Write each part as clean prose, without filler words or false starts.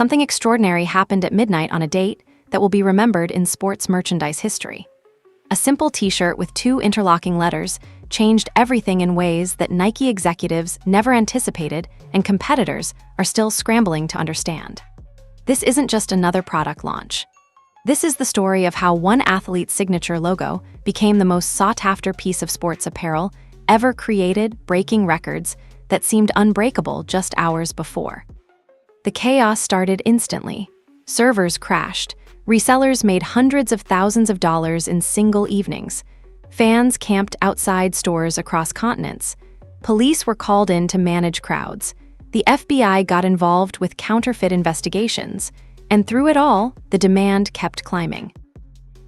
something extraordinary happened at midnight on a date that will be remembered in sports merchandise history. A simple t-shirt with 2 interlocking letters changed everything in ways that Nike executives never anticipated and competitors are still scrambling to understand. This isn't just another product launch. This is the story of how one athlete's signature logo became the most sought-after piece of sports apparel ever created, breaking records that seemed unbreakable just hours before. The chaos started instantly. Servers crashed. Resellers made hundreds of thousands of dollars in single evenings. Fans camped outside stores across continents. Police were called in to manage crowds. The FBI got involved with counterfeit investigations. And through it all, the demand kept climbing.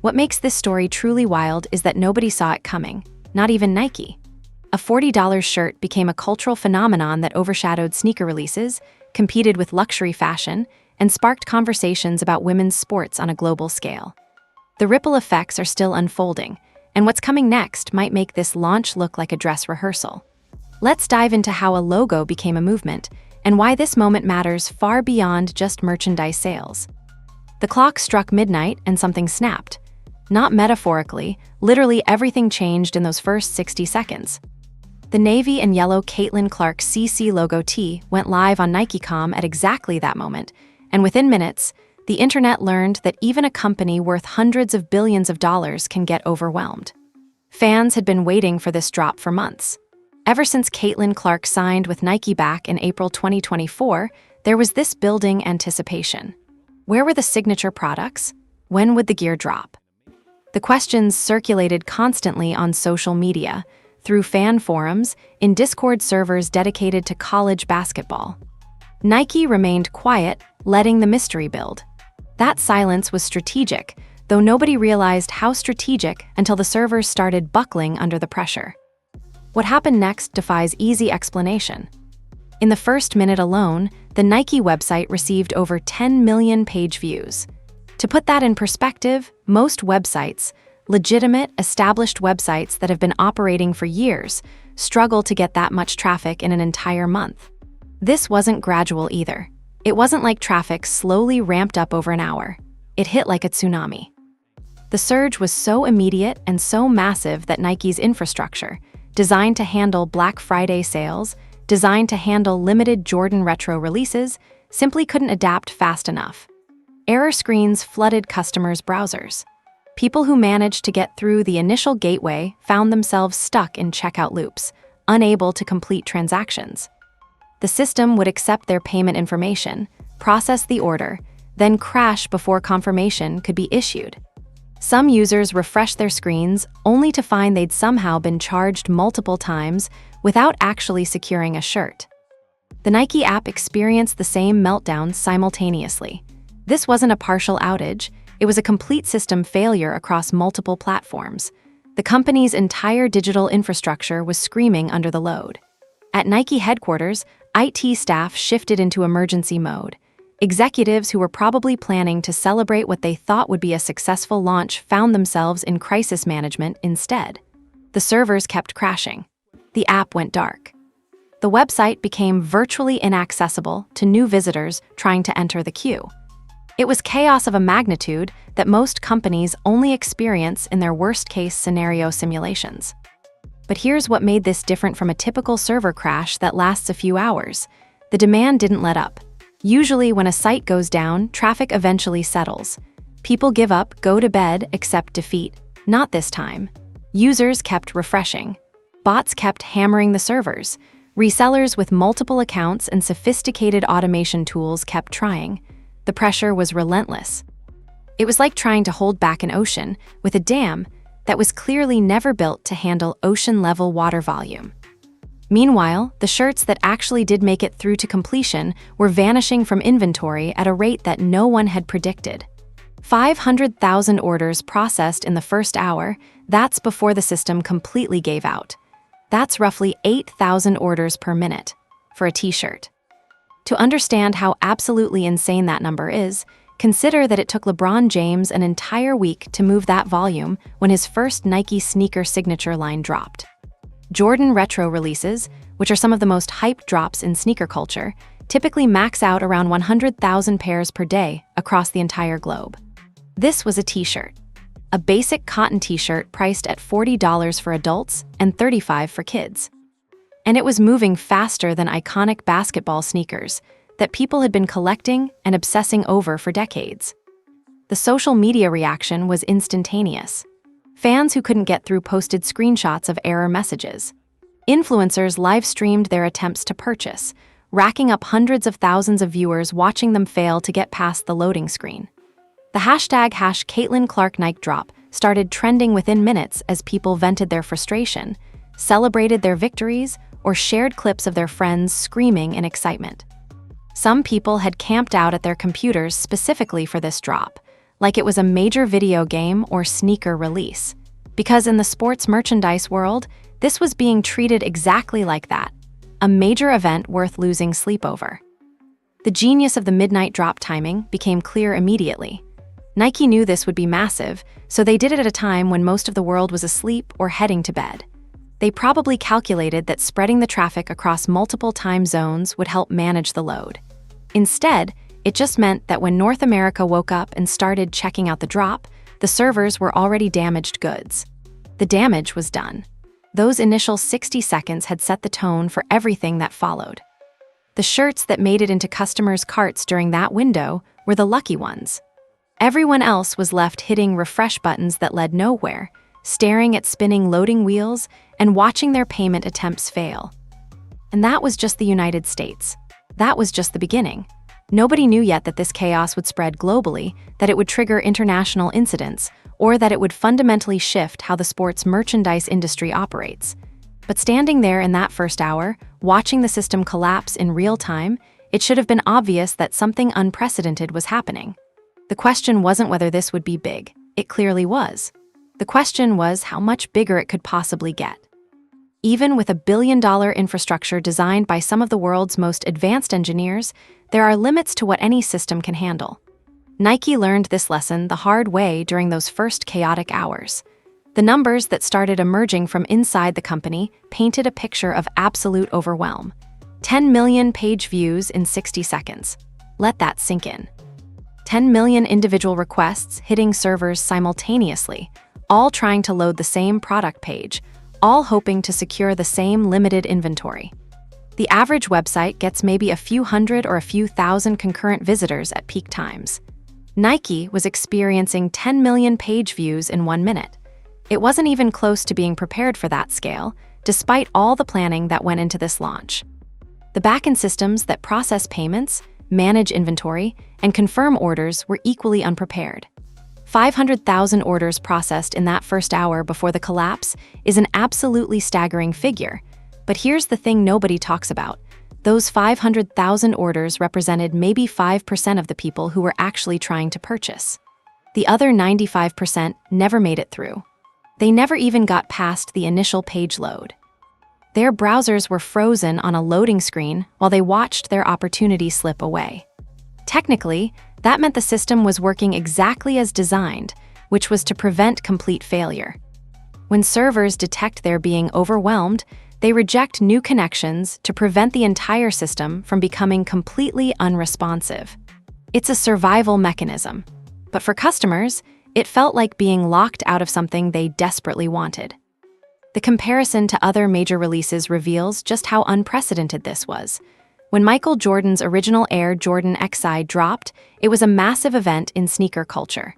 What makes this story truly wild is that nobody saw it coming, not even Nike. A $40 shirt became a cultural phenomenon that overshadowed sneaker releases, competed with luxury fashion, and sparked conversations about women's sports on a global scale. The ripple effects are still unfolding, and what's coming next might make this launch look like a dress rehearsal. Let's dive into how a logo became a movement, and why this moment matters far beyond just merchandise sales. The clock struck midnight and something snapped. Not metaphorically, literally everything changed in those first 60 seconds. The navy and yellow Caitlin Clark CC logo tee went live on Nike.com at exactly that moment, and within minutes, the internet learned that even a company worth hundreds of billions of dollars can get overwhelmed. Fans had been waiting for this drop for months. Ever since Caitlin Clark signed with Nike back in April 2024, there was this building anticipation. Where were the signature products? When would the gear drop? The questions circulated constantly on social media, through fan forums, in Discord servers dedicated to college basketball. Nike remained quiet, letting the mystery build. That silence was strategic, though nobody realized how strategic until the servers started buckling under the pressure. What happened next defies easy explanation. In the first minute alone, the Nike website received over 10 million page views. To put that in perspective, most websites, legitimate, established websites that have been operating for years, struggle to get that much traffic in an entire month. This wasn't gradual either. It wasn't like traffic slowly ramped up over an hour. It hit like a tsunami. The surge was so immediate and so massive that Nike's infrastructure, designed to handle Black Friday sales, designed to handle limited Jordan retro releases, simply couldn't adapt fast enough. Error screens flooded customers' browsers. People who managed to get through the initial gateway found themselves stuck in checkout loops, unable to complete transactions. The system would accept their payment information, process the order, then crash before confirmation could be issued. Some users refreshed their screens only to find they'd somehow been charged multiple times without actually securing a shirt. The Nike app experienced the same meltdown simultaneously. This wasn't a partial outage, it was a complete system failure across multiple platforms. The company's entire digital infrastructure was screaming under the load. At Nike headquarters, IT staff shifted into emergency mode. Executives who were probably planning to celebrate what they thought would be a successful launch found themselves in crisis management instead. The servers kept crashing. The app went dark. The website became virtually inaccessible to new visitors trying to enter the queue. It was chaos of a magnitude that most companies only experience in their worst-case scenario simulations. But here's what made this different from a typical server crash that lasts a few hours. The demand didn't let up. Usually when a site goes down, traffic eventually settles. People give up, go to bed, accept defeat. Not this time. Users kept refreshing. Bots kept hammering the servers. Resellers with multiple accounts and sophisticated automation tools kept trying. The pressure was relentless. It was like trying to hold back an ocean with a dam that was clearly never built to handle ocean-level water volume. Meanwhile, the shirts that actually did make it through to completion were vanishing from inventory at a rate that no one had predicted. 500,000 orders processed in the first hour, that's before the system completely gave out. That's roughly 8,000 orders per minute for a t-shirt. To understand how absolutely insane that number is, consider that it took LeBron James an entire week to move that volume when his first Nike sneaker signature line dropped. Jordan retro releases, which are some of the most hyped drops in sneaker culture, typically max out around 100,000 pairs per day across the entire globe. This was a t-shirt. A basic cotton t-shirt priced at $40 for adults and $35 for kids. And it was moving faster than iconic basketball sneakers that people had been collecting and obsessing over for decades. The social media reaction was instantaneous. Fans who couldn't get through posted screenshots of error messages. Influencers live-streamed their attempts to purchase, racking up hundreds of thousands of viewers watching them fail to get past the loading screen. The hashtag #CaitlynClarkNike drop started trending within minutes as people vented their frustration, celebrated their victories, or shared clips of their friends screaming in excitement. Some people had camped out at their computers specifically for this drop, like it was a major video game or sneaker release. Because in the sports merchandise world, this was being treated exactly like that, a major event worth losing sleep over. The genius of the midnight drop timing became clear immediately. Nike knew this would be massive, so they did it at a time when most of the world was asleep or heading to bed. They probably calculated that spreading the traffic across multiple time zones would help manage the load. Instead, it just meant that when North America woke up and started checking out the drop, the servers were already damaged goods. The damage was done. Those initial 60 seconds had set the tone for everything that followed. The shirts that made it into customers' carts during that window were the lucky ones. Everyone else was left hitting refresh buttons that led nowhere, staring at spinning loading wheels, and watching their payment attempts fail. And that was just the United States. That was just the beginning. Nobody knew yet that this chaos would spread globally, that it would trigger international incidents, or that it would fundamentally shift how the sports merchandise industry operates. But standing there in that first hour, watching the system collapse in real time, it should have been obvious that something unprecedented was happening. The question wasn't whether this would be big. It clearly was. The question was how much bigger it could possibly get. Even with a billion-dollar infrastructure designed by some of the world's most advanced engineers, there are limits to what any system can handle. Nike learned this lesson the hard way during those first chaotic hours. The numbers that started emerging from inside the company painted a picture of absolute overwhelm. 10 million page views in 60 seconds. Let that sink in. 10 million individual requests hitting servers simultaneously, all trying to load the same product page, all hoping to secure the same limited inventory. The average website gets maybe a few hundred or a few thousand concurrent visitors at peak times. Nike was experiencing 10 million page views in 1 minute. It wasn't even close to being prepared for that scale, despite all the planning that went into this launch. The backend systems that process payments, manage inventory, and confirm orders were equally unprepared. 500,000 orders processed in that first hour before the collapse is an absolutely staggering figure. But here's the thing nobody talks about. Those 500,000 orders represented maybe 5% of the people who were actually trying to purchase. The other 95% never made it through. They never even got past the initial page load. Their browsers were frozen on a loading screen while they watched their opportunity slip away. Technically, that meant the system was working exactly as designed, which was to prevent complete failure. When servers detect they're being overwhelmed, they reject new connections to prevent the entire system from becoming completely unresponsive. It's a survival mechanism. But for customers, it felt like being locked out of something they desperately wanted. The comparison to other major releases reveals just how unprecedented this was. When Michael Jordan's original Air Jordan XI dropped, it was a massive event in sneaker culture.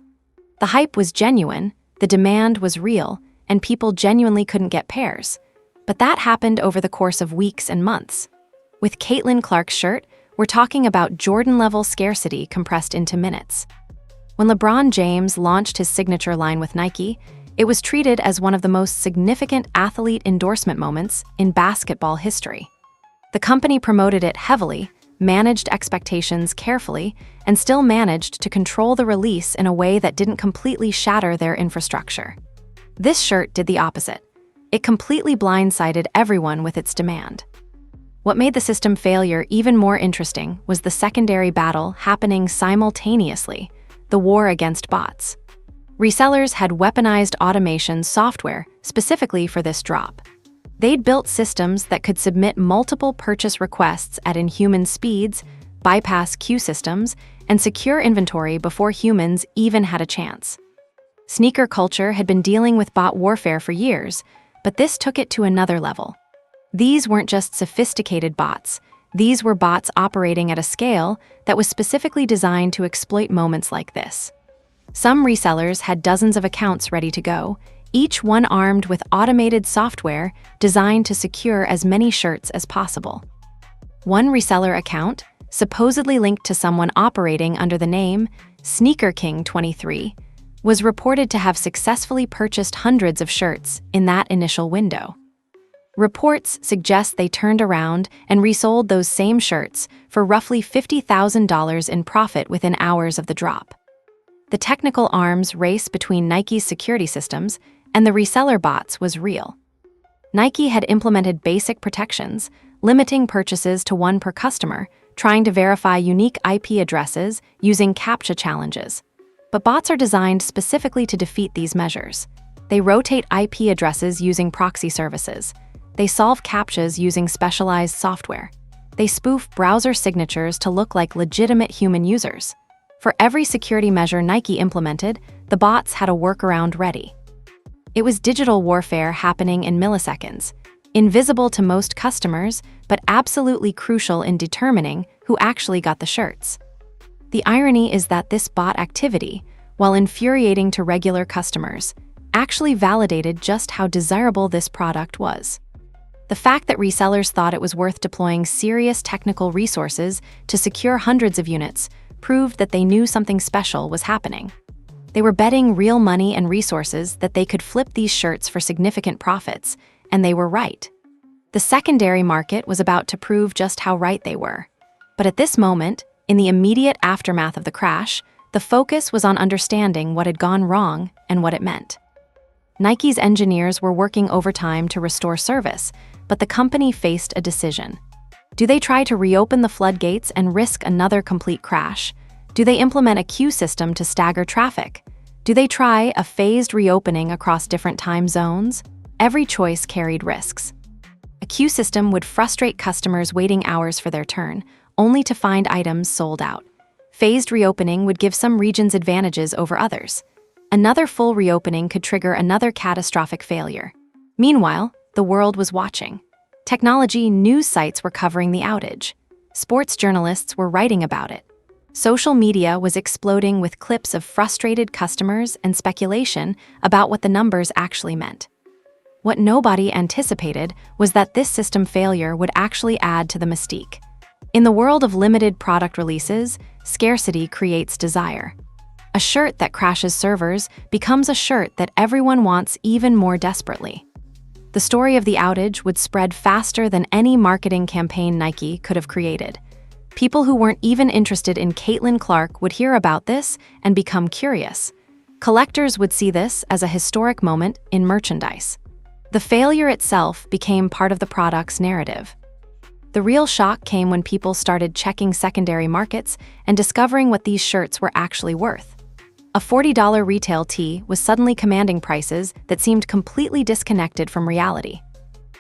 The hype was genuine, the demand was real, and people genuinely couldn't get pairs. But that happened over the course of weeks and months. With Caitlin Clark's shirt, we're talking about Jordan-level scarcity compressed into minutes. When LeBron James launched his signature line with Nike, it was treated as one of the most significant athlete endorsement moments in basketball history. The company promoted it heavily, managed expectations carefully, and still managed to control the release in a way that didn't completely shatter their infrastructure. This shirt did the opposite. It completely blindsided everyone with its demand. What made the system failure even more interesting was the secondary battle happening simultaneously, the war against bots. Resellers had weaponized automation software specifically for this drop. They'd built systems that could submit multiple purchase requests at inhuman speeds, bypass queue systems, and secure inventory before humans even had a chance. Sneaker culture had been dealing with bot warfare for years, but this took it to another level. These weren't just sophisticated bots. These were bots operating at a scale that was specifically designed to exploit moments like this. Some resellers had dozens of accounts ready to go, each one armed with automated software designed to secure as many shirts as possible. One reseller account, supposedly linked to someone operating under the name Sneaker King 23, was reported to have successfully purchased hundreds of shirts in that initial window. Reports suggest they turned around and resold those same shirts for roughly $50,000 in profit within hours of the drop. The technical arms race between Nike's security systems and the reseller bots was real. Nike had implemented basic protections, limiting purchases to one per customer, trying to verify unique IP addresses using CAPTCHA challenges. But bots are designed specifically to defeat these measures. They rotate IP addresses using proxy services. They solve CAPTCHAs using specialized software. They spoof browser signatures to look like legitimate human users. For every security measure Nike implemented, the bots had a workaround ready. It was digital warfare happening in milliseconds, invisible to most customers, but absolutely crucial in determining who actually got the shirts. The irony is that this bot activity, while infuriating to regular customers, actually validated just how desirable this product was. The fact that resellers thought it was worth deploying serious technical resources to secure hundreds of units proved that they knew something special was happening. They were betting real money and resources that they could flip these shirts for significant profits, and they were right. The secondary market was about to prove just how right they were. But at this moment, in the immediate aftermath of the crash, the focus was on understanding what had gone wrong and what it meant. Nike's engineers were working overtime to restore service, but the company faced a decision. Do they try to reopen the floodgates and risk another complete crash? Do they implement a queue system to stagger traffic? Do they try a phased reopening across different time zones? Every choice carried risks. A queue system would frustrate customers waiting hours for their turn, only to find items sold out. Phased reopening would give some regions advantages over others. Another full reopening could trigger another catastrophic failure. Meanwhile, the world was watching. Technology news sites were covering the outage. Sports journalists were writing about it. Social media was exploding with clips of frustrated customers and speculation about what the numbers actually meant. What nobody anticipated was that this system failure would actually add to the mystique. In the world of limited product releases, scarcity creates desire. A shirt that crashes servers becomes a shirt that everyone wants even more desperately. The story of the outage would spread faster than any marketing campaign Nike could have created. People who weren't even interested in Caitlin Clark would hear about this and become curious. Collectors would see this as a historic moment in merchandise. The failure itself became part of the product's narrative. The real shock came when people started checking secondary markets and discovering what these shirts were actually worth. A $40 retail tee was suddenly commanding prices that seemed completely disconnected from reality.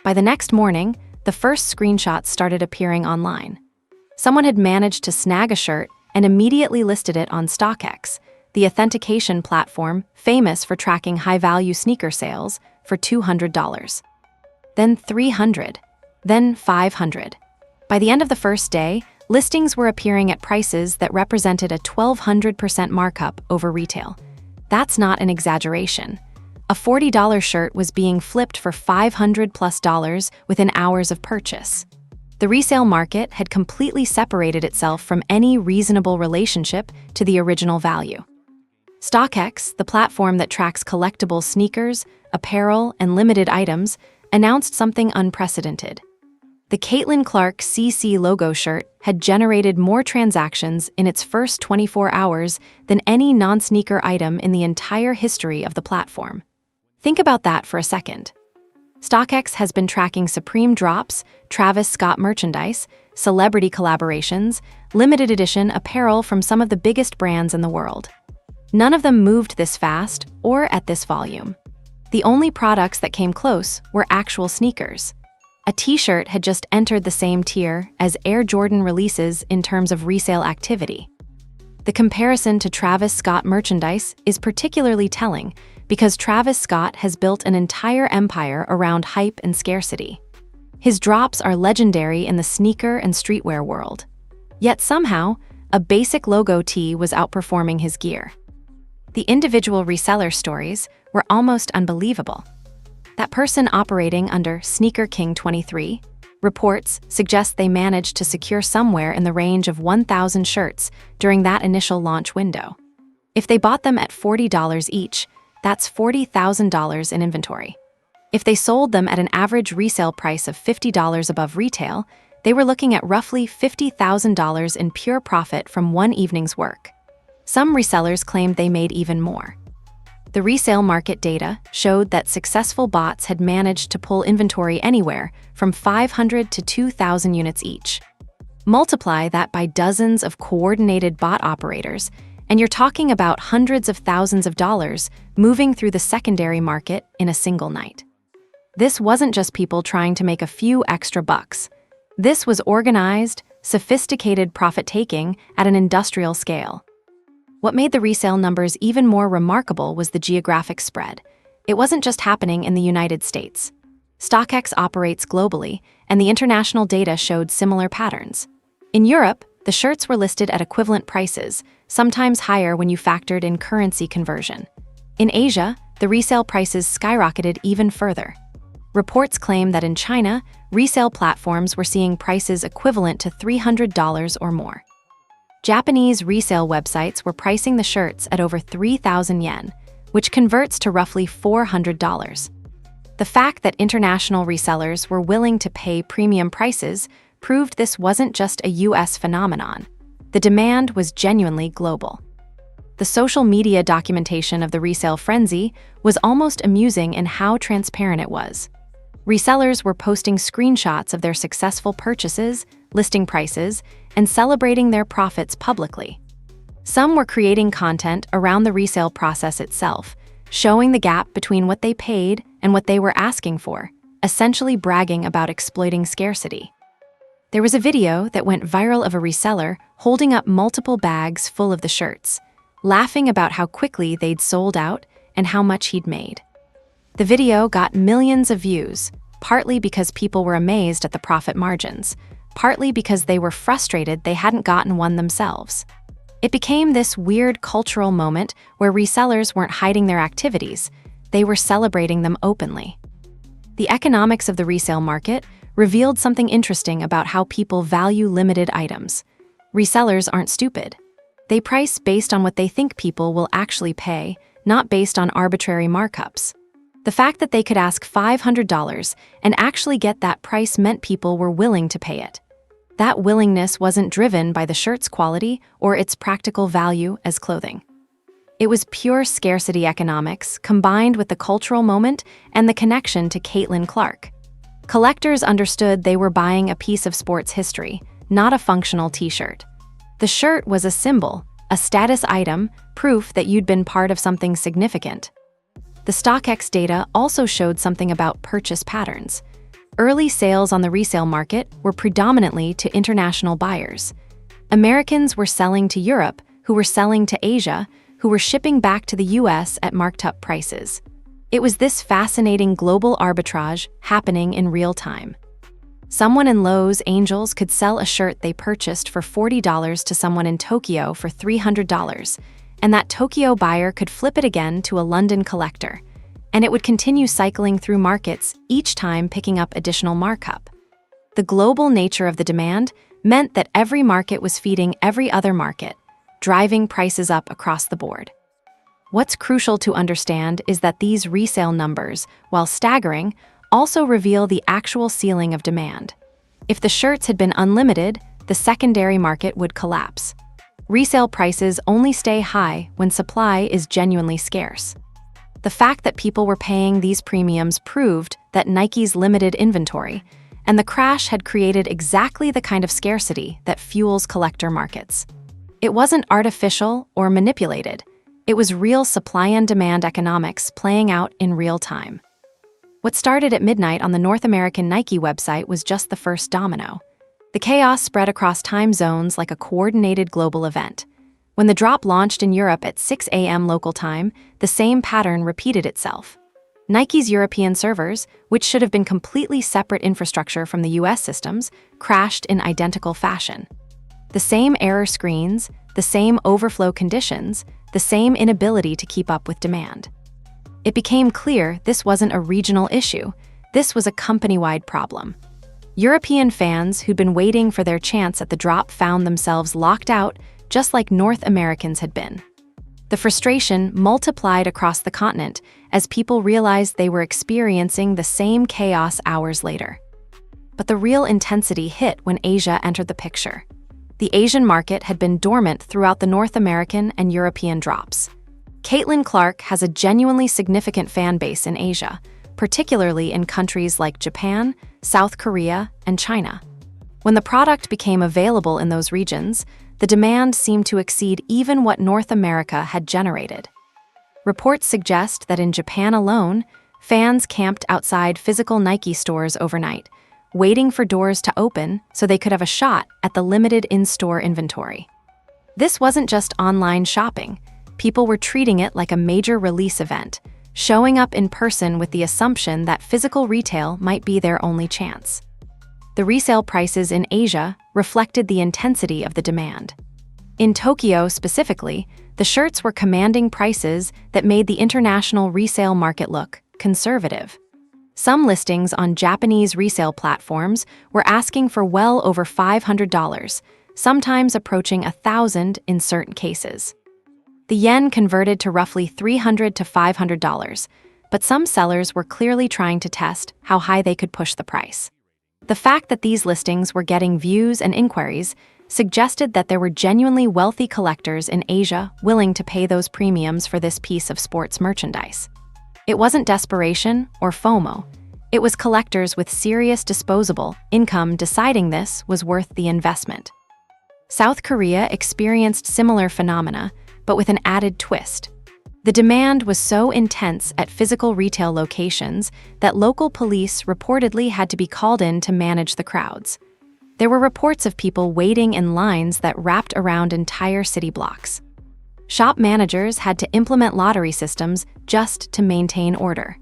By the next morning, the first screenshots started appearing online. Someone had managed to snag a shirt and immediately listed it on StockX, the authentication platform famous for tracking high-value sneaker sales, for $200. Then $300, then $500. By the end of the first day, listings were appearing at prices that represented a 1,200% markup over retail. That's not an exaggeration. A $40 shirt was being flipped for $500+ within hours of purchase. The resale market had completely separated itself from any reasonable relationship to the original value. StockX, the platform that tracks collectible sneakers, apparel, and limited items, announced something unprecedented. The Caitlin Clark CC logo shirt had generated more transactions in its first 24 hours than any non-sneaker item in the entire history of the platform. Think about that for a second. StockX has been tracking Supreme drops, Travis Scott merchandise, celebrity collaborations, limited edition apparel from some of the biggest brands in the world. None of them moved this fast or at this volume. The only products that came close were actual sneakers. A t-shirt had just entered the same tier as Air Jordan releases in terms of resale activity. The comparison to Travis Scott merchandise is particularly telling because Travis Scott has built an entire empire around hype and scarcity. His drops are legendary in the sneaker and streetwear world. Yet somehow, a basic logo tee was outperforming his gear. The individual reseller stories were almost unbelievable. That person operating under Sneaker King 23 reports suggest they managed to secure somewhere in the range of 1,000 shirts during that initial launch window. If they bought them at $40 each, that's $40,000 in inventory. If they sold them at an average resale price of $50 above retail, they were looking at roughly $50,000 in pure profit from one evening's work. Some resellers claimed they made even more. The resale market data showed that successful bots had managed to pull inventory anywhere from 500 to 2,000 units each. Multiply that by dozens of coordinated bot operators, and you're talking about hundreds of thousands of dollars moving through the secondary market in a single night. This wasn't just people trying to make a few extra bucks. This was organized, sophisticated profit-taking at an industrial scale. What made the resale numbers even more remarkable was the geographic spread. It wasn't just happening in the United States. StockX operates globally, and the international data showed similar patterns. In Europe, the shirts were listed at equivalent prices, sometimes higher when you factored in currency conversion. In Asia, the resale prices skyrocketed even further. Reports claim that in China, resale platforms were seeing prices equivalent to $300 or more. Japanese resale websites were pricing the shirts at over 3,000 yen, which converts to roughly $400. The fact that international resellers were willing to pay premium prices proved this wasn't just a US phenomenon. The demand was genuinely global. The social media documentation of the resale frenzy was almost amusing in how transparent it was. Resellers were posting screenshots of their successful purchases, listing prices, and celebrating their profits publicly. Some were creating content around the resale process itself, showing the gap between what they paid and what they were asking for, essentially bragging about exploiting scarcity. There was a video that went viral of a reseller holding up multiple bags full of the shirts, laughing about how quickly they'd sold out and how much he'd made. The video got millions of views, partly because people were amazed at the profit margins, partly because they were frustrated they hadn't gotten one themselves. It became this weird cultural moment where resellers weren't hiding their activities, they were celebrating them openly. The economics of the resale market revealed something interesting about how people value limited items. Resellers aren't stupid. They price based on what they think people will actually pay, not based on arbitrary markups. The fact that they could ask $500 and actually get that price meant people were willing to pay it. That willingness wasn't driven by the shirt's quality or its practical value as clothing. It was pure scarcity economics combined with the cultural moment and the connection to Caitlin Clark. Collectors understood they were buying a piece of sports history, not a functional t-shirt. The shirt was a symbol, a status item, proof that you'd been part of something significant. The StockX data also showed something about purchase patterns. Early sales on the resale market were predominantly to international buyers. Americans were selling to Europe, who were selling to Asia, who were shipping back to the US at marked-up prices. It was this fascinating global arbitrage happening in real time. Someone in Los Angeles could sell a shirt they purchased for $40 to someone in Tokyo for $300, and that Tokyo buyer could flip it again to a London collector, and it would continue cycling through markets, each time picking up additional markup. The global nature of the demand meant that every market was feeding every other market, driving prices up across the board. What's crucial to understand is that these resale numbers, while staggering, also reveal the actual ceiling of demand. If the shirts had been unlimited, the secondary market would collapse. Resale prices only stay high when supply is genuinely scarce. The fact that people were paying these premiums proved that Nike's limited inventory, and the crash had created exactly the kind of scarcity that fuels collector markets. It wasn't artificial or manipulated. It was real supply and demand economics playing out in real time. What started at midnight on the North American Nike website was just the first domino. The chaos spread across time zones like a coordinated global event. When the drop launched in Europe at 6 a.m. local time, the same pattern repeated itself. Nike's European servers, which should have been completely separate infrastructure from the US systems, crashed in identical fashion. The same error screens, the same overflow conditions, the same inability to keep up with demand. It became clear this wasn't a regional issue, this was a company-wide problem. European fans who'd been waiting for their chance at the drop found themselves locked out, just like North Americans had been. The frustration multiplied across the continent as people realized they were experiencing the same chaos hours later. But the real intensity hit when Asia entered the picture. The Asian market had been dormant throughout the North American and European drops. Caitlin Clark has a genuinely significant fan base in Asia, particularly in countries like Japan, South Korea, and China. When the product became available in those regions, the demand seemed to exceed even what North America had generated. Reports suggest that in Japan alone, fans camped outside physical Nike stores overnight, waiting for doors to open so they could have a shot at the limited in-store inventory. This wasn't just online shopping. People were treating it like a major release event, showing up in person with the assumption that physical retail might be their only chance. The resale prices in Asia reflected the intensity of the demand. In Tokyo specifically, the shirts were commanding prices that made the international resale market look conservative. Some listings on Japanese resale platforms were asking for well over $500, sometimes approaching $1,000 in certain cases. The yen converted to roughly $300 to $500, but some sellers were clearly trying to test how high they could push the price. The fact that these listings were getting views and inquiries suggested that there were genuinely wealthy collectors in Asia willing to pay those premiums for this piece of sports merchandise. It wasn't desperation or FOMO. It was collectors with serious disposable income deciding this was worth the investment. South Korea experienced similar phenomena, but with an added twist. The demand was so intense at physical retail locations that local police reportedly had to be called in to manage the crowds. There were reports of people waiting in lines that wrapped around entire city blocks. Shop managers had to implement lottery systems just to maintain order.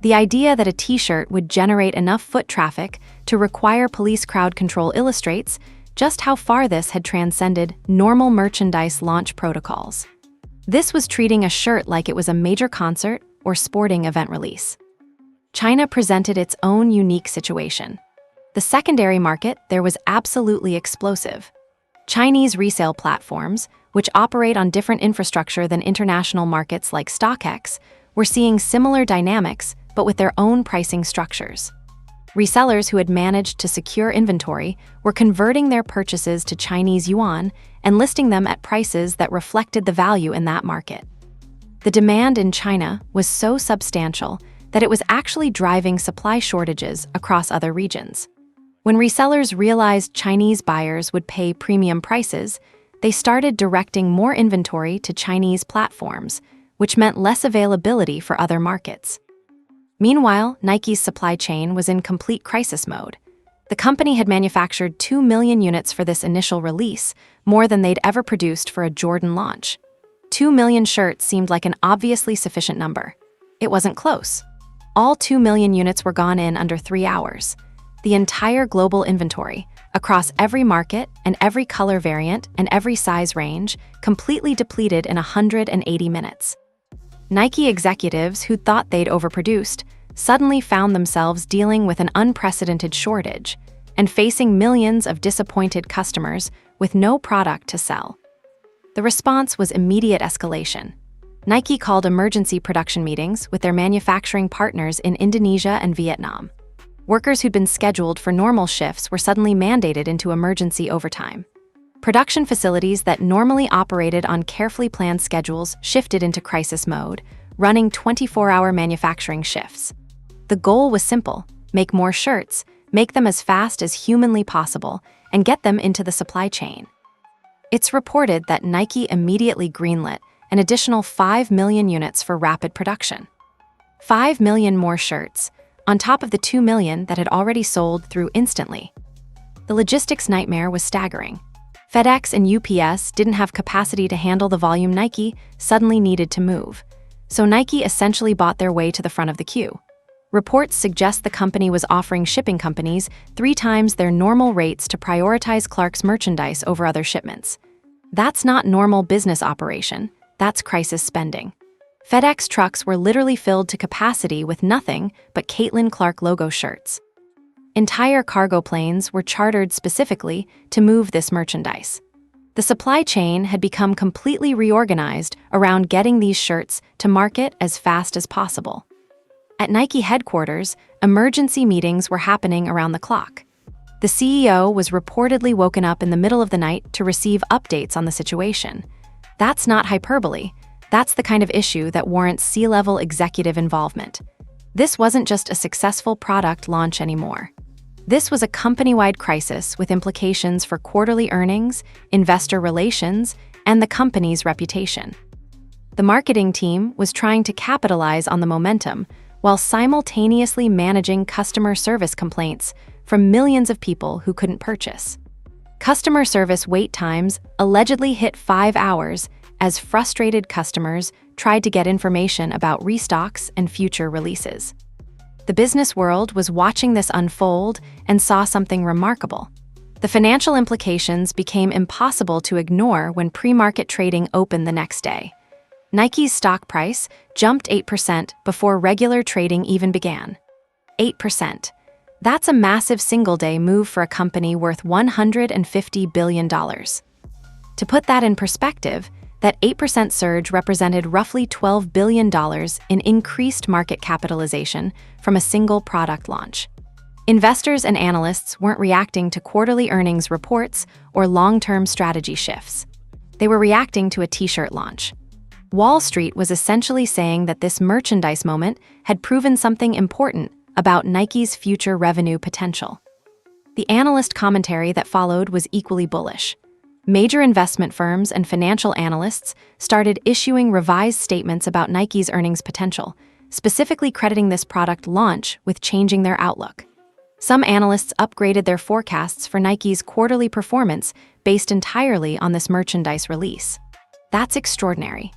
The idea that a t-shirt would generate enough foot traffic to require police crowd control illustrates just how far this had transcended normal merchandise launch protocols. This was treating a shirt like it was a major concert or sporting event release. China presented its own unique situation. The secondary market there was absolutely explosive. Chinese resale platforms, which operate on different infrastructure than international markets like StockX, were seeing similar dynamics but with their own pricing structures. Resellers who had managed to secure inventory were converting their purchases to Chinese yuan and listing them at prices that reflected the value in that market. The demand in China was so substantial that it was actually driving supply shortages across other regions. When resellers realized Chinese buyers would pay premium prices, they started directing more inventory to Chinese platforms, which meant less availability for other markets. Meanwhile, Nike's supply chain was in complete crisis mode. The company had manufactured 2 million units for this initial release, more than they'd ever produced for a Jordan launch. 2 million shirts seemed like an obviously sufficient number. It wasn't close. All 2 million units were gone in under 3 hours. The entire global inventory, across every market and every color variant and every size range, completely depleted in 180 minutes. Nike executives who thought they'd overproduced suddenly found themselves dealing with an unprecedented shortage and facing millions of disappointed customers with no product to sell. The response was immediate escalation. Nike called emergency production meetings with their manufacturing partners in Indonesia and Vietnam. Workers who'd been scheduled for normal shifts were suddenly mandated into emergency overtime. Production facilities that normally operated on carefully planned schedules shifted into crisis mode, running 24-hour manufacturing shifts. The goal was simple: make more shirts, make them as fast as humanly possible, and get them into the supply chain. It's reported that Nike immediately greenlit an additional 5 million units for rapid production. 5 million more shirts, on top of the 2 million that had already sold through instantly. The logistics nightmare was staggering. FedEx and UPS didn't have capacity to handle the volume Nike suddenly needed to move, so Nike essentially bought their way to the front of the queue. Reports suggest the company was offering shipping companies 3 times their normal rates to prioritize Clark's merchandise over other shipments. That's not normal business operation, that's crisis spending. FedEx trucks were literally filled to capacity with nothing but Caitlin Clark logo shirts. Entire cargo planes were chartered specifically to move this merchandise. The supply chain had become completely reorganized around getting these shirts to market as fast as possible. At Nike headquarters, emergency meetings were happening around the clock. The CEO was reportedly woken up in the middle of the night to receive updates on the situation. That's not hyperbole. That's the kind of issue that warrants C-level executive involvement. This wasn't just a successful product launch anymore. This was a company-wide crisis with implications for quarterly earnings, investor relations, and the company's reputation. The marketing team was trying to capitalize on the momentum while simultaneously managing customer service complaints from millions of people who couldn't purchase. Customer service wait times allegedly hit 5 hours as frustrated customers tried to get information about restocks and future releases. The business world was watching this unfold and saw something remarkable. The financial implications became impossible to ignore when pre-market trading opened the next day. Nike's stock price jumped 8% before regular trading even began. 8%. That's a massive single-day move for a company worth $150 billion. To put that in perspective, that 8% surge represented roughly $12 billion in increased market capitalization from a single product launch. Investors and analysts weren't reacting to quarterly earnings reports or long-term strategy shifts. They were reacting to a t-shirt launch. Wall Street was essentially saying that this merchandise moment had proven something important about Nike's future revenue potential. The analyst commentary that followed was equally bullish. Major investment firms and financial analysts started issuing revised statements about Nike's earnings potential, specifically crediting this product launch with changing their outlook. Some analysts upgraded their forecasts for Nike's quarterly performance based entirely on this merchandise release. That's extraordinary.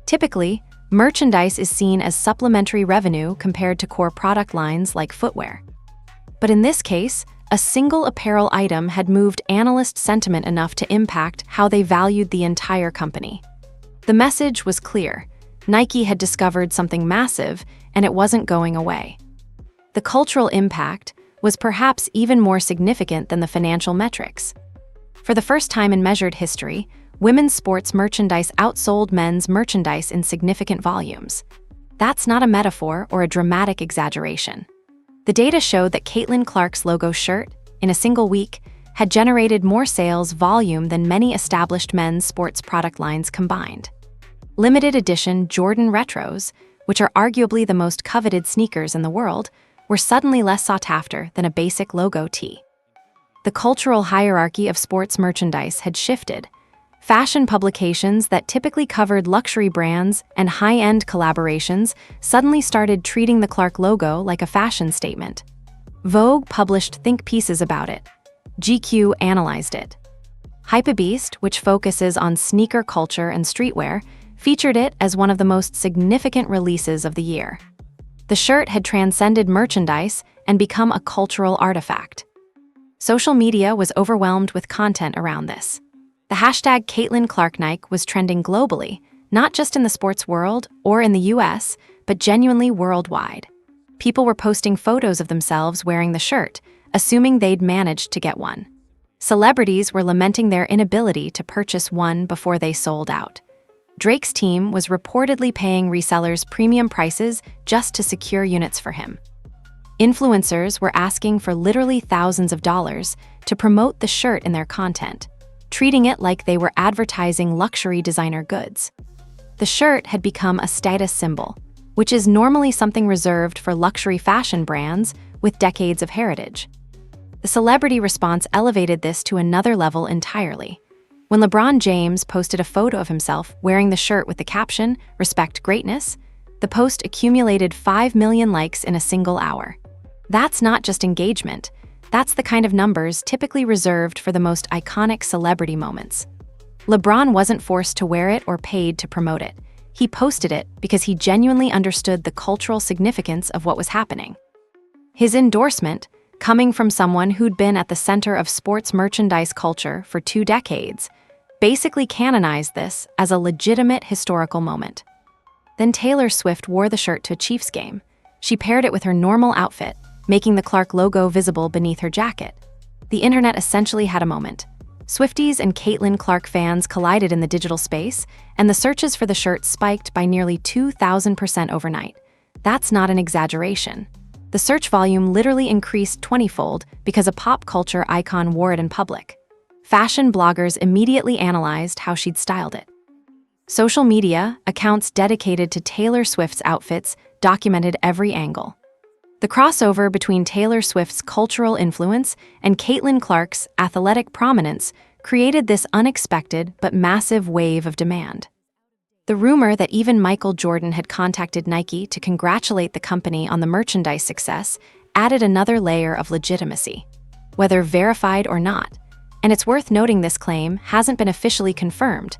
Typically, merchandise is seen as supplementary revenue compared to core product lines like footwear. But in this case, a single apparel item had moved analyst sentiment enough to impact how they valued the entire company. The message was clear. Nike had discovered something massive, and it wasn't going away. The cultural impact was perhaps even more significant than the financial metrics. For the first time in measured history, women's sports merchandise outsold men's merchandise in significant volumes. That's not a metaphor or a dramatic exaggeration. The data showed that Caitlin Clark's logo shirt, in a single week, had generated more sales volume than many established men's sports product lines combined. Limited edition Jordan Retros, which are arguably the most coveted sneakers in the world, were suddenly less sought after than a basic logo tee. The cultural hierarchy of sports merchandise had shifted. Fashion publications that typically covered luxury brands and high-end collaborations suddenly started treating the Clark logo like a fashion statement. Vogue published think pieces about it. GQ analyzed it. Hypebeast, which focuses on sneaker culture and streetwear, featured it as one of the most significant releases of the year. The shirt had transcended merchandise and become a cultural artifact. Social media was overwhelmed with content around this. The hashtag Caitlin Clark Nike was trending globally, not just in the sports world or in the US, but genuinely worldwide. People were posting photos of themselves wearing the shirt, assuming they'd managed to get one. Celebrities were lamenting their inability to purchase one before they sold out. Drake's team was reportedly paying resellers premium prices just to secure units for him. Influencers were asking for literally thousands of dollars to promote the shirt in their content, treating it like they were advertising luxury designer goods. The shirt had become a status symbol, which is normally something reserved for luxury fashion brands with decades of heritage. The celebrity response elevated this to another level entirely. When LeBron James posted a photo of himself wearing the shirt with the caption, "Respect Greatness," the post accumulated 5 million likes in a single hour. That's not just engagement. That's the kind of numbers typically reserved for the most iconic celebrity moments. LeBron wasn't forced to wear it or paid to promote it. He posted it because he genuinely understood the cultural significance of what was happening. His endorsement, coming from someone who'd been at the center of sports merchandise culture for 2 decades, basically canonized this as a legitimate historical moment. Then Taylor Swift wore the shirt to a Chiefs game. She paired it with her normal outfit, making the Clark logo visible beneath her jacket. The internet essentially had a moment. Swifties and Caitlin Clark fans collided in the digital space, and the searches for the shirt spiked by nearly 2,000% overnight. That's not an exaggeration. The search volume literally increased 20-fold because a pop culture icon wore it in public. Fashion bloggers immediately analyzed how she'd styled it. Social media accounts dedicated to Taylor Swift's outfits documented every angle. The crossover between Taylor Swift's cultural influence and Caitlin Clark's athletic prominence created this unexpected but massive wave of demand. The rumor that even Michael Jordan had contacted Nike to congratulate the company on the merchandise success added another layer of legitimacy, whether verified or not. And it's worth noting this claim hasn't been officially confirmed.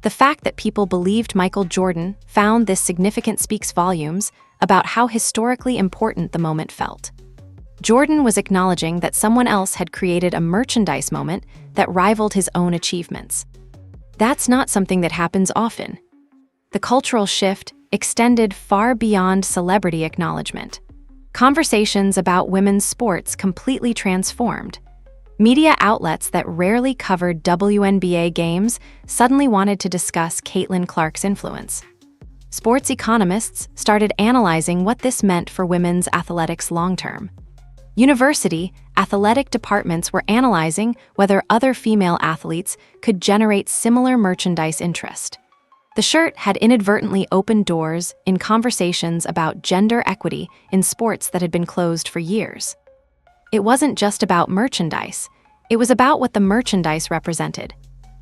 The fact that people believed Michael Jordan found this significant speaks volumes about how historically important the moment felt. Jordan was acknowledging that someone else had created a merchandise moment that rivaled his own achievements. That's not something that happens often. The cultural shift extended far beyond celebrity acknowledgement. Conversations about women's sports completely transformed. Media outlets that rarely covered WNBA games suddenly wanted to discuss Caitlin Clark's influence. Sports economists started analyzing what this meant for women's athletics long-term. University athletic departments were analyzing whether other female athletes could generate similar merchandise interest. The shirt had inadvertently opened doors in conversations about gender equity in sports that had been closed for years. It wasn't just about merchandise. It was about what the merchandise represented.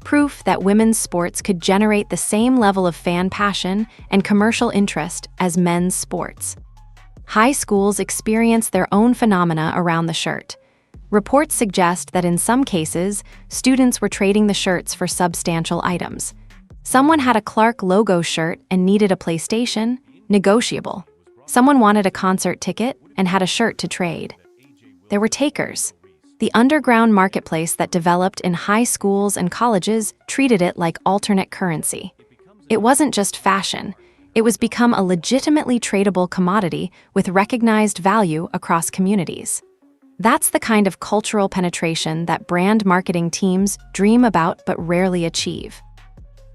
Proof that women's sports could generate the same level of fan passion and commercial interest as men's sports. High schools experienced their own phenomena around the shirt. Reports suggest that in some cases, students were trading the shirts for substantial items. Someone had a Clark logo shirt and needed a PlayStation, negotiable. Someone wanted a concert ticket and had a shirt to trade. There were takers. The underground marketplace that developed in high schools and colleges treated it like alternate currency. It wasn't just fashion. It was become a legitimately tradable commodity with recognized value across communities. That's the kind of cultural penetration that brand marketing teams dream about but rarely achieve.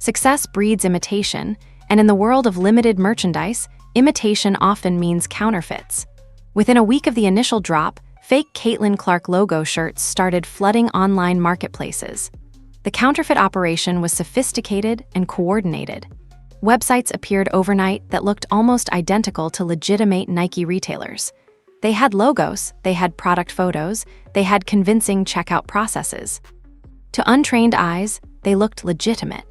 Success breeds imitation, and in the world of limited merchandise, imitation often means counterfeits. Within a week of the initial drop, fake Caitlin Clark logo shirts started flooding online marketplaces. The counterfeit operation was sophisticated and coordinated. Websites appeared overnight that looked almost identical to legitimate Nike retailers. They had logos, they had product photos, they had convincing checkout processes. To untrained eyes, they looked legitimate.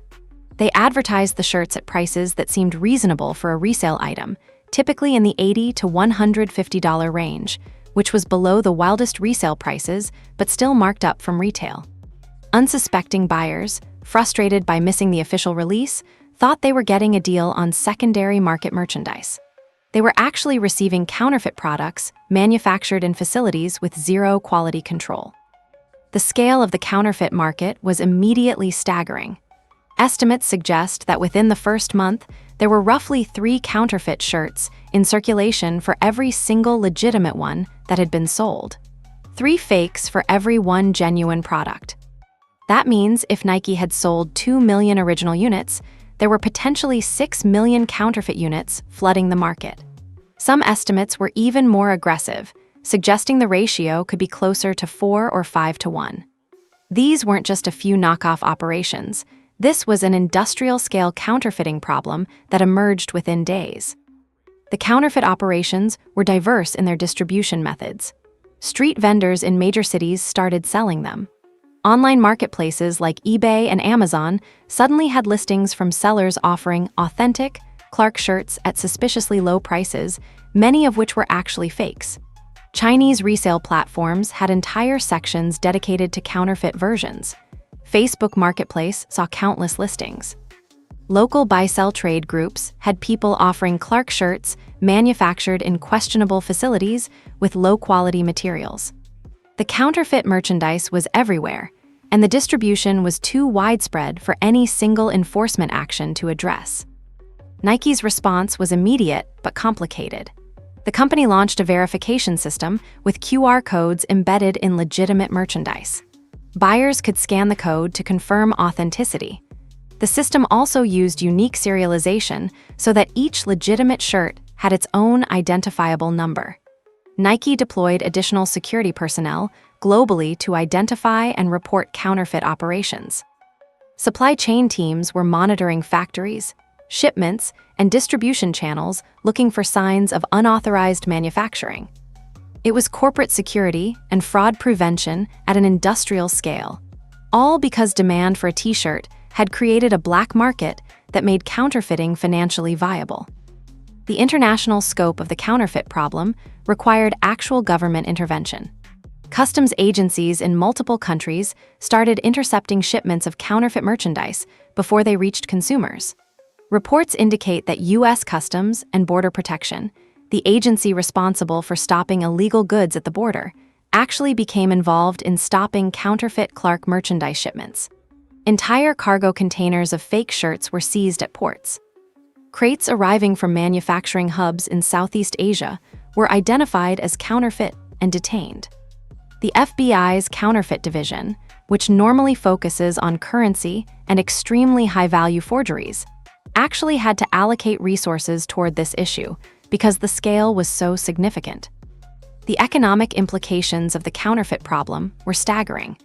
They advertised the shirts at prices that seemed reasonable for a resale item, typically in the $80 to $150 range, which was below the wildest resale prices but still marked up from retail. Unsuspecting buyers, frustrated by missing the official release, thought they were getting a deal on secondary market merchandise. They were actually receiving counterfeit products manufactured in facilities with zero quality control. The scale of the counterfeit market was immediately staggering. Estimates suggest that within the first month, there were roughly 3 counterfeit shirts in circulation for every single legitimate one that had been sold. 3 fakes for every 1 genuine product. That means if Nike had sold 2 million original units, there were potentially 6 million counterfeit units flooding the market. Some estimates were even more aggressive, suggesting the ratio could be closer to 4 or 5 to 1. These weren't just a few knockoff operations. This was an industrial-scale counterfeiting problem that emerged within days. The counterfeit operations were diverse in their distribution methods. Street vendors in major cities started selling them. Online marketplaces like eBay and Amazon suddenly had listings from sellers offering authentic Clark shirts at suspiciously low prices, many of which were actually fakes. Chinese resale platforms had entire sections dedicated to counterfeit versions. Facebook Marketplace saw countless listings. Local buy-sell trade groups had people offering Clark shirts manufactured in questionable facilities with low-quality materials. The counterfeit merchandise was everywhere, and the distribution was too widespread for any single enforcement action to address. Nike's response was immediate but complicated. The company launched a verification system with QR codes embedded in legitimate merchandise. Buyers could scan the code to confirm authenticity. The system also used unique serialization so that each legitimate shirt had its own identifiable number. Nike deployed additional security personnel globally to identify and report counterfeit operations. Supply chain teams were monitoring factories, shipments, and distribution channels looking for signs of unauthorized manufacturing. It was corporate security and fraud prevention at an industrial scale, all because demand for a t-shirt had created a black market that made counterfeiting financially viable. The international scope of the counterfeit problem required actual government intervention. Customs agencies in multiple countries started intercepting shipments of counterfeit merchandise before they reached consumers. Reports indicate that U.S. Customs and Border Protection, the agency responsible for stopping illegal goods at the border, actually became involved in stopping counterfeit Clark merchandise shipments. Entire cargo containers of fake shirts were seized at ports. Crates arriving from manufacturing hubs in Southeast Asia were identified as counterfeit and detained. The FBI's Counterfeit Division, which normally focuses on currency and extremely high-value forgeries, actually had to allocate resources toward this issue because the scale was so significant. The economic implications of the counterfeit problem were staggering.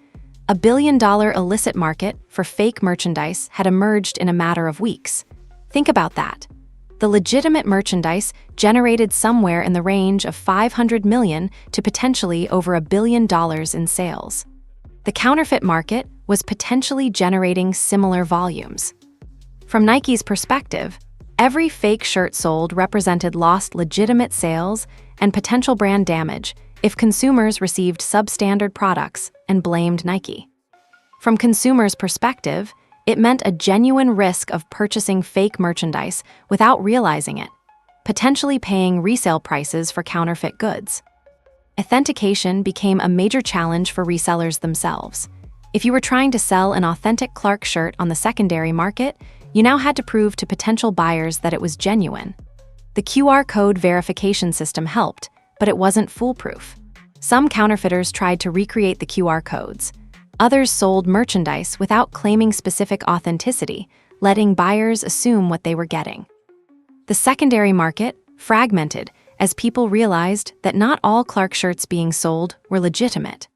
A billion-dollar illicit market for fake merchandise had emerged in a matter of weeks. Think about that. The legitimate merchandise generated somewhere in the range of 500 million to potentially over $1 billion in sales. The counterfeit market was potentially generating similar volumes. From Nike's perspective, every fake shirt sold represented lost legitimate sales and potential brand damage if consumers received substandard products and blamed Nike. From consumers' perspective, it meant a genuine risk of purchasing fake merchandise without realizing it, potentially paying resale prices for counterfeit goods. Authentication became a major challenge for resellers themselves. If you were trying to sell an authentic Clark shirt on the secondary market, you now had to prove to potential buyers that it was genuine. The QR code verification system helped, but it wasn't foolproof. Some counterfeiters tried to recreate the QR codes. Others sold merchandise without claiming specific authenticity, letting buyers assume what they were getting. The secondary market fragmented as people realized that not all Clark shirts being sold were legitimate.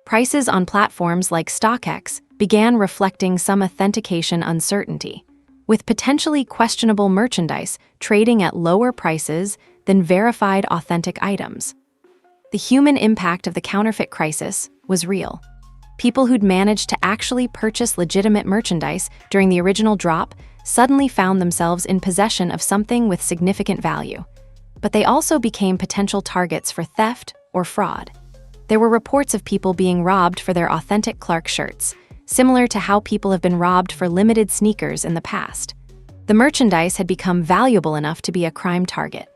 Prices on platforms like StockX began reflecting some authentication uncertainty, with potentially questionable merchandise trading at lower prices than verified authentic items. The human impact of the counterfeit crisis was real. People who'd managed to actually purchase legitimate merchandise during the original drop suddenly found themselves in possession of something with significant value. But they also became potential targets for theft or fraud. There were reports of people being robbed for their authentic Clark shirts, similar to how people have been robbed for limited sneakers in the past. The merchandise had become valuable enough to be a crime target.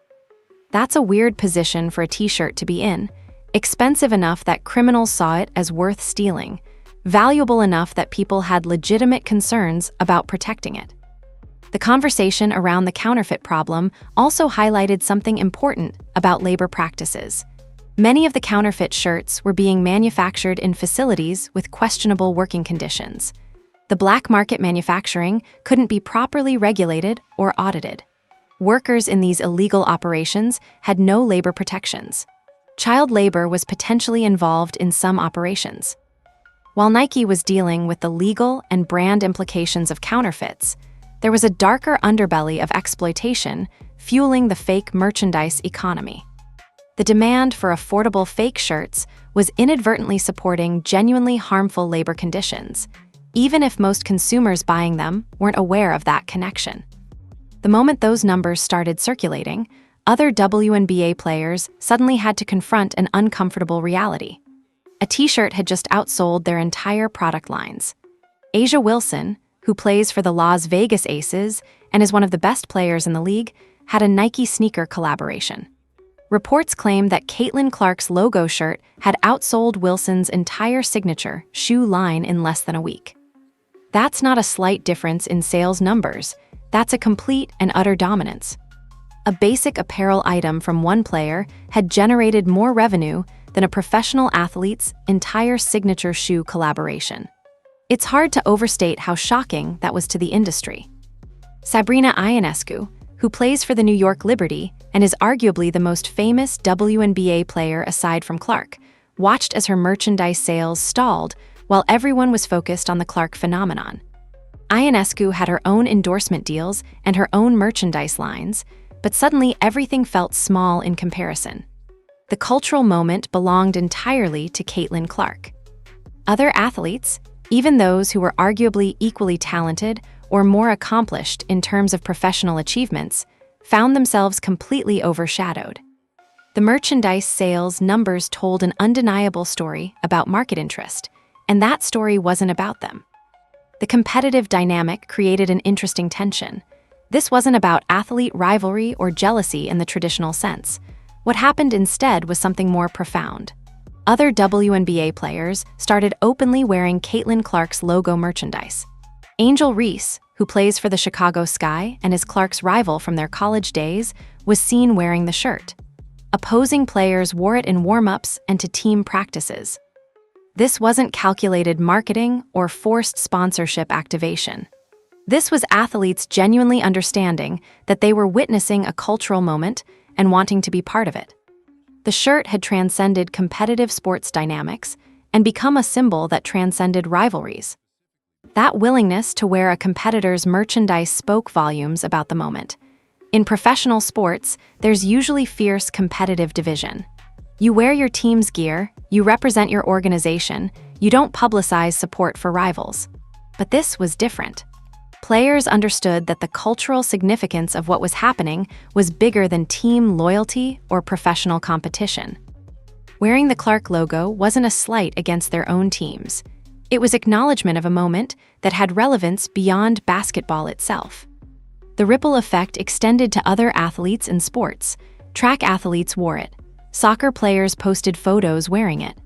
That's a weird position for a t-shirt to be in, expensive enough that criminals saw it as worth stealing, valuable enough that people had legitimate concerns about protecting it. The conversation around the counterfeit problem also highlighted something important about labor practices. Many of the counterfeit shirts were being manufactured in facilities with questionable working conditions. The black market manufacturing couldn't be properly regulated or audited. Workers in these illegal operations had no labor protections. Child labor was potentially involved in some operations. While Nike was dealing with the legal and brand implications of counterfeits, there was a darker underbelly of exploitation fueling the fake merchandise economy. The demand for affordable fake shirts was inadvertently supporting genuinely harmful labor conditions, even if most consumers buying them weren't aware of that connection. The moment those numbers started circulating, other WNBA players suddenly had to confront an uncomfortable reality. A t-shirt had just outsold their entire product lines. A'ja Wilson, who plays for the Las Vegas Aces and is one of the best players in the league, had a Nike sneaker collaboration. Reports claim that Caitlin Clark's logo shirt had outsold Wilson's entire signature shoe line in less than a week. That's not a slight difference in sales numbers, that's a complete and utter dominance. A basic apparel item from one player had generated more revenue than a professional athlete's entire signature shoe collaboration. It's hard to overstate how shocking that was to the industry. Sabrina Ionescu, who plays for the New York Liberty and is arguably the most famous WNBA player aside from Clark, watched as her merchandise sales stalled while everyone was focused on the Clark phenomenon. Ionescu had her own endorsement deals and her own merchandise lines, but suddenly everything felt small in comparison. The cultural moment belonged entirely to Caitlin Clark. Other athletes, even those who were arguably equally talented or more accomplished in terms of professional achievements, found themselves completely overshadowed. The merchandise sales numbers told an undeniable story about market interest, and that story wasn't about them. The competitive dynamic created an interesting tension. This wasn't about athlete rivalry or jealousy in the traditional sense. What happened instead was something more profound. Other WNBA players started openly wearing Caitlin Clark's logo merchandise. Angel Reese, who plays for the Chicago Sky and is Clark's rival from their college days, was seen wearing the shirt. Opposing players wore it in warm-ups and to team practices. This wasn't calculated marketing or forced sponsorship activation. This was athletes genuinely understanding that they were witnessing a cultural moment and wanting to be part of it. The shirt had transcended competitive sports dynamics and become a symbol that transcended rivalries. That willingness to wear a competitor's merchandise spoke volumes about the moment. In professional sports, there's usually fierce competitive division. You wear your team's gear, you represent your organization, you don't publicize support for rivals. But this was different. Players understood that the cultural significance of what was happening was bigger than team loyalty or professional competition. Wearing the Clark logo wasn't a slight against their own teams. It was acknowledgement of a moment that had relevance beyond basketball itself. The ripple effect extended to other athletes in sports. Track athletes wore it. Soccer players posted photos wearing it.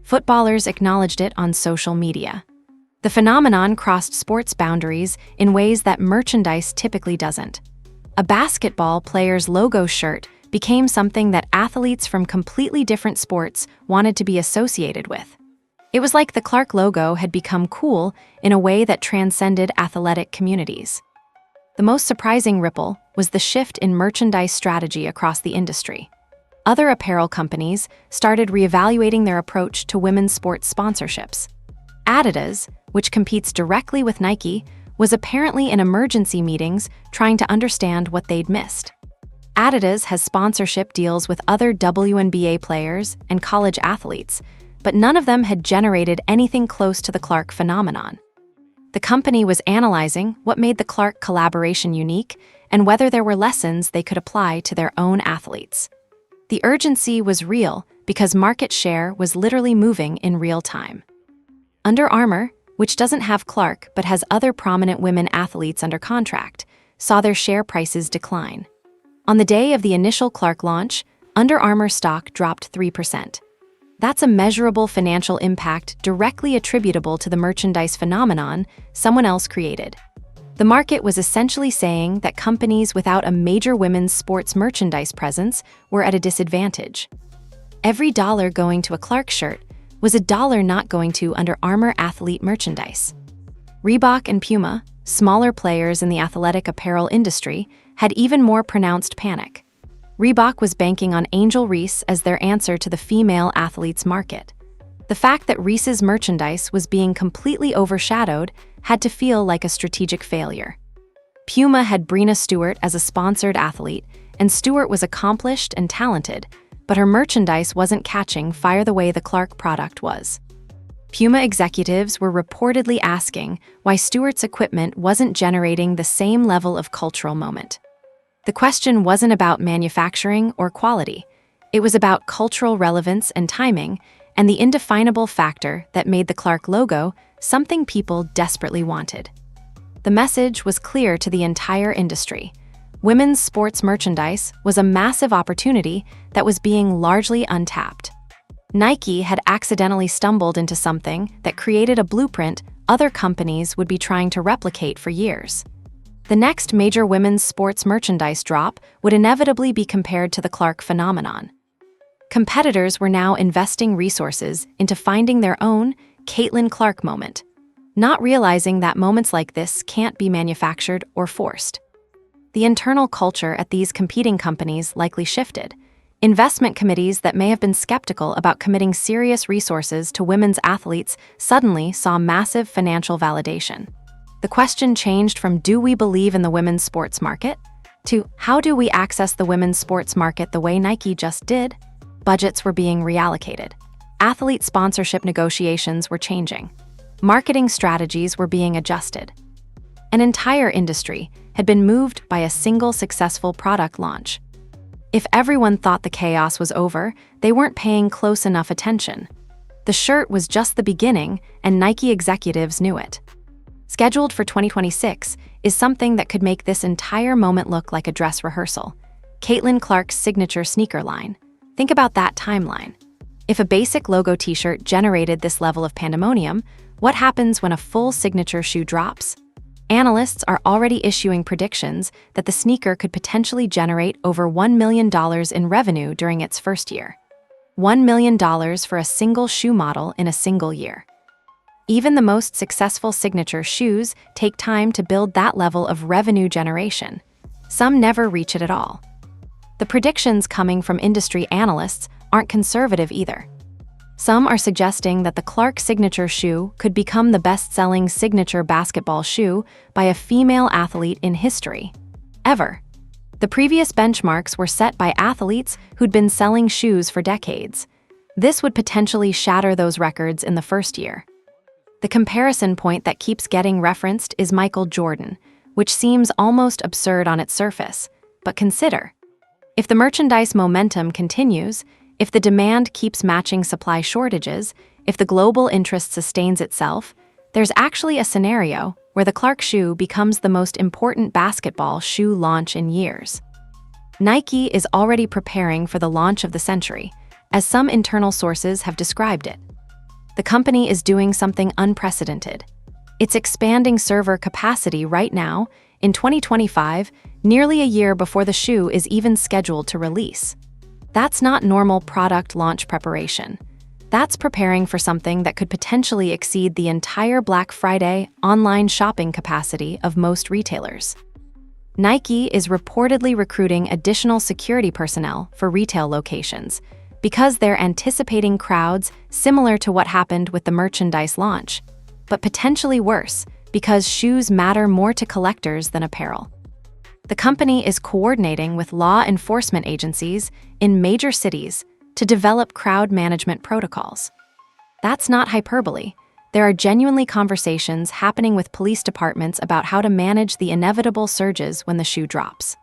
Footballers acknowledged it on social media. The phenomenon crossed sports boundaries in ways that merchandise typically doesn't. A basketball player's logo shirt became something that athletes from completely different sports wanted to be associated with. It was like the Clark logo had become cool in a way that transcended athletic communities. The most surprising ripple was the shift in merchandise strategy across the industry. Other apparel companies started reevaluating their approach to women's sports sponsorships. Adidas, which competes directly with Nike, was apparently in emergency meetings trying to understand what they'd missed. Adidas has sponsorship deals with other WNBA players and college athletes, but none of them had generated anything close to the Clark phenomenon. The company was analyzing what made the Clark collaboration unique and whether there were lessons they could apply to their own athletes. The urgency was real because market share was literally moving in real time. Under Armour, which doesn't have Clark but has other prominent women athletes under contract, saw their share prices decline. On the day of the initial Clark launch, Under Armour stock dropped 3%. That's a measurable financial impact directly attributable to the merchandise phenomenon someone else created. The market was essentially saying that companies without a major women's sports merchandise presence were at a disadvantage. Every dollar going to a Clark shirt was a dollar not going to Under Armour athlete merchandise. Reebok and Puma, smaller players in the athletic apparel industry, had even more pronounced panic. Reebok was banking on Angel Reese as their answer to the female athletes market. The fact that Reese's merchandise was being completely overshadowed had to feel like a strategic failure. Puma had Breena Stewart as a sponsored athlete, and Stewart was accomplished and talented, but her merchandise wasn't catching fire the way the Clark product was. Puma executives were reportedly asking why Stewart's equipment wasn't generating the same level of cultural moment. The question wasn't about manufacturing or quality. It was about cultural relevance and timing, and the indefinable factor that made the Clark logo something people desperately wanted. The message was clear to the entire industry. Women's sports merchandise was a massive opportunity that was being largely untapped. Nike had accidentally stumbled into something that created a blueprint other companies would be trying to replicate for years. The next major women's sports merchandise drop would inevitably be compared to the Clark phenomenon. Competitors were now investing resources into finding their own Caitlin Clark moment, not realizing that moments like this can't be manufactured or forced. The internal culture at these competing companies likely shifted. Investment committees that may have been skeptical about committing serious resources to women's athletes suddenly saw massive financial validation. The question changed from "do we believe in the women's sports market?" to "how do we access the women's sports market the way Nike just did?" Budgets were being reallocated. Athlete sponsorship negotiations were changing. Marketing strategies were being adjusted. An entire industry had been moved by a single successful product launch. If everyone thought the chaos was over, they weren't paying close enough attention. The shirt was just the beginning, and Nike executives knew it. Scheduled for 2026 is something that could make this entire moment look like a dress rehearsal. Caitlin Clark's signature sneaker line. Think about that timeline. If a basic logo t-shirt generated this level of pandemonium, what happens when a full signature shoe drops? Analysts are already issuing predictions that the sneaker could potentially generate over $1 million in revenue during its first year. $1 million for a single shoe model in a single year. Even the most successful signature shoes take time to build that level of revenue generation. Some never reach it at all. The predictions coming from industry analysts aren't conservative either. Some are suggesting that the Clark signature shoe could become the best-selling signature basketball shoe by a female athlete in history, ever. The previous benchmarks were set by athletes who'd been selling shoes for decades. This would potentially shatter those records in the first year. The comparison point that keeps getting referenced is Michael Jordan, which seems almost absurd on its surface. But consider, if the merchandise momentum continues, if the demand keeps matching supply shortages, if the global interest sustains itself, there's actually a scenario where the Clark shoe becomes the most important basketball shoe launch in years. Nike is already preparing for the launch of the century, as some internal sources have described it. The company is doing something unprecedented. It's expanding server capacity right now, in 2025, nearly a year before the shoe is even scheduled to release. That's not normal product launch preparation. That's preparing for something that could potentially exceed the entire Black Friday online shopping capacity of most retailers. Nike is reportedly recruiting additional security personnel for retail locations because they're anticipating crowds similar to what happened with the merchandise launch, but potentially worse because shoes matter more to collectors than apparel. The company is coordinating with law enforcement agencies in major cities to develop crowd management protocols. That's not hyperbole. There are genuinely conversations happening with police departments about how to manage the inevitable surges when the shoe drops.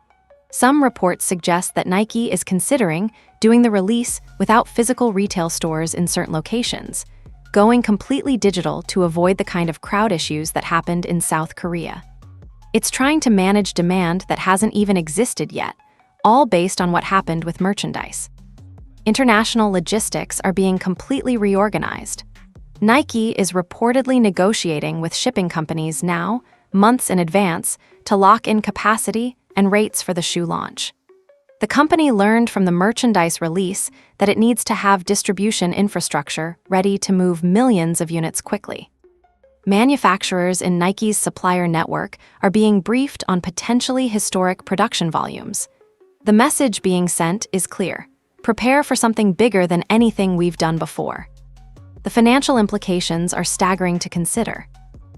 Some reports suggest that Nike is considering doing the release without physical retail stores in certain locations, going completely digital to avoid the kind of crowd issues that happened in South Korea. It's trying to manage demand that hasn't even existed yet, all based on what happened with merchandise. International logistics are being completely reorganized. Nike is reportedly negotiating with shipping companies now, months in advance, to lock in capacity and rates for the shoe launch. The company learned from the merchandise release that it needs to have distribution infrastructure ready to move millions of units quickly. Manufacturers in Nike's supplier network are being briefed on potentially historic production volumes. The message being sent is clear: prepare for something bigger than anything we've done before. The financial implications are staggering to consider.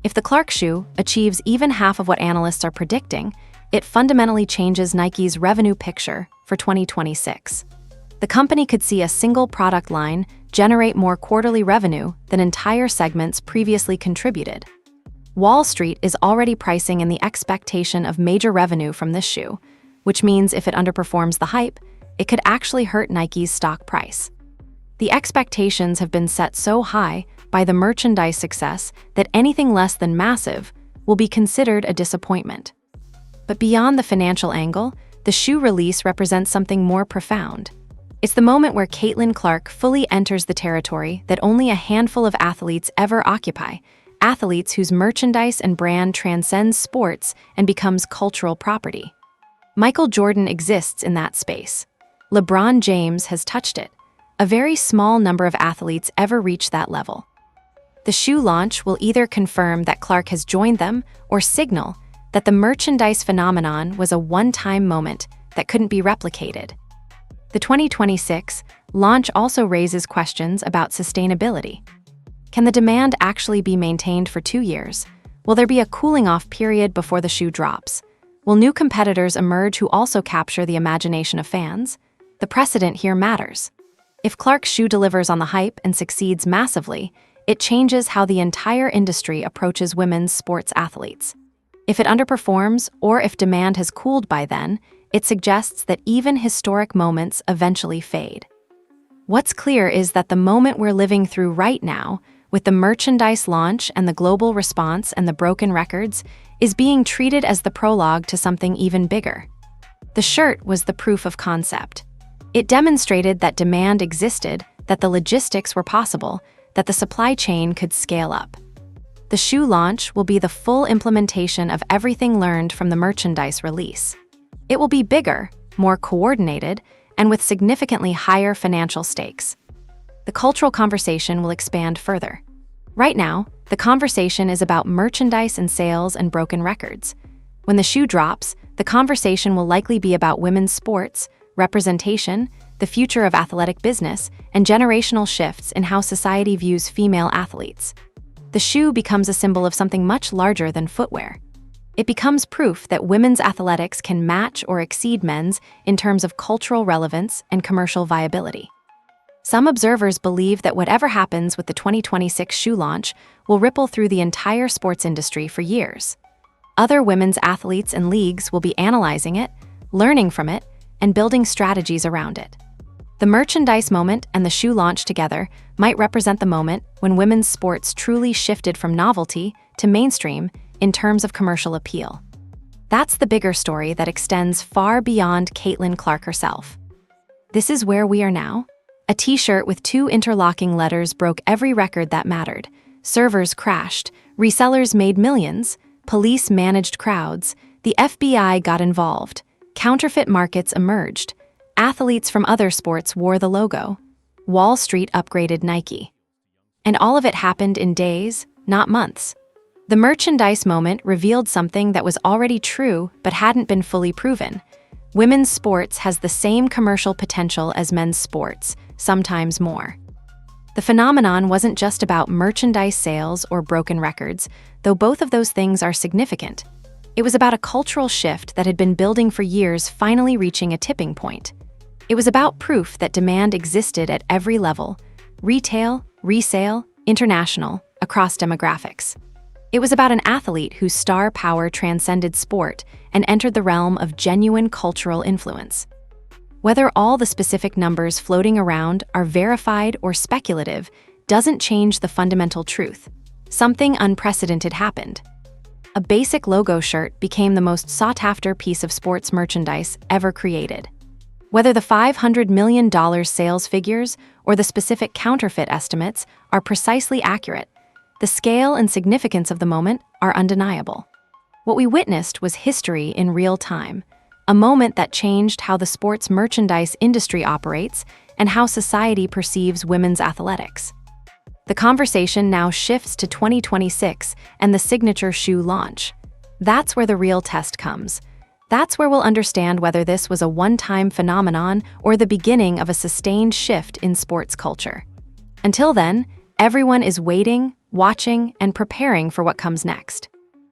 If the Clark shoe achieves even half of what analysts are predicting, it fundamentally changes Nike's revenue picture for 2026. The company could see a single product line generate more quarterly revenue than entire segments previously contributed. Wall Street is already pricing in the expectation of major revenue from this shoe, which means if it underperforms the hype, it could actually hurt Nike's stock price. The expectations have been set so high by the merchandise success that anything less than massive will be considered a disappointment. But beyond the financial angle, the shoe release represents something more profound. It's the moment where Caitlin Clark fully enters the territory that only a handful of athletes ever occupy, athletes whose merchandise and brand transcends sports and becomes cultural property. Michael Jordan exists in that space. LeBron James has touched it. A very small number of athletes ever reach that level. The shoe launch will either confirm that Clark has joined them or signal that the merchandise phenomenon was a one-time moment that couldn't be replicated. The 2026 launch also raises questions about sustainability. Can the demand actually be maintained for 2 years? Will there be a cooling-off period before the shoe drops? Will new competitors emerge who also capture the imagination of fans? The precedent here matters. If Clark's shoe delivers on the hype and succeeds massively, it changes how the entire industry approaches women's sports athletes. If it underperforms, or if demand has cooled by then, it suggests that even historic moments eventually fade. What's clear is that the moment we're living through right now, with the merchandise launch and the global response and the broken records, is being treated as the prologue to something even bigger. The shirt was the proof of concept. It demonstrated that demand existed, that the logistics were possible, that the supply chain could scale up. The shoe launch will be the full implementation of everything learned from the merchandise release. It will be bigger, more coordinated, and with significantly higher financial stakes. The cultural conversation will expand further. Right now, the conversation is about merchandise and sales and broken records. When the shoe drops, the conversation will likely be about women's sports, representation, the future of athletic business, and generational shifts in how society views female athletes. The shoe becomes a symbol of something much larger than footwear. It becomes proof that women's athletics can match or exceed men's in terms of cultural relevance and commercial viability. Some observers believe that whatever happens with the 2026 shoe launch will ripple through the entire sports industry for years. Other women's athletes and leagues will be analyzing it, learning from it, and building strategies around it. The merchandise moment and the shoe launch together might represent the moment when women's sports truly shifted from novelty to mainstream in terms of commercial appeal. That's the bigger story that extends far beyond Caitlin Clark herself. This is where we are now. A t-shirt with 2 interlocking letters broke every record that mattered. Servers crashed, resellers made millions, police managed crowds, the FBI got involved, counterfeit markets emerged, athletes from other sports wore the logo, Wall Street upgraded Nike. And all of it happened in days, not months. The merchandise moment revealed something that was already true but hadn't been fully proven. Women's sports has the same commercial potential as men's sports, sometimes more. The phenomenon wasn't just about merchandise sales or broken records, though both of those things are significant. It was about a cultural shift that had been building for years finally reaching a tipping point. It was about proof that demand existed at every level: retail, resale, international, across demographics. It was about an athlete whose star power transcended sport and entered the realm of genuine cultural influence. Whether all the specific numbers floating around are verified or speculative doesn't change the fundamental truth. Something unprecedented happened. A basic logo shirt became the most sought-after piece of sports merchandise ever created. Whether the $500 million sales figures or the specific counterfeit estimates are precisely accurate, the scale and significance of the moment are undeniable. What we witnessed was history in real time, a moment that changed how the sports merchandise industry operates and how society perceives women's athletics. The conversation now shifts to 2026 and the signature shoe launch. That's where the real test comes. That's where we'll understand whether this was a one-time phenomenon or the beginning of a sustained shift in sports culture. Until then, everyone is waiting, watching, and preparing for what comes next.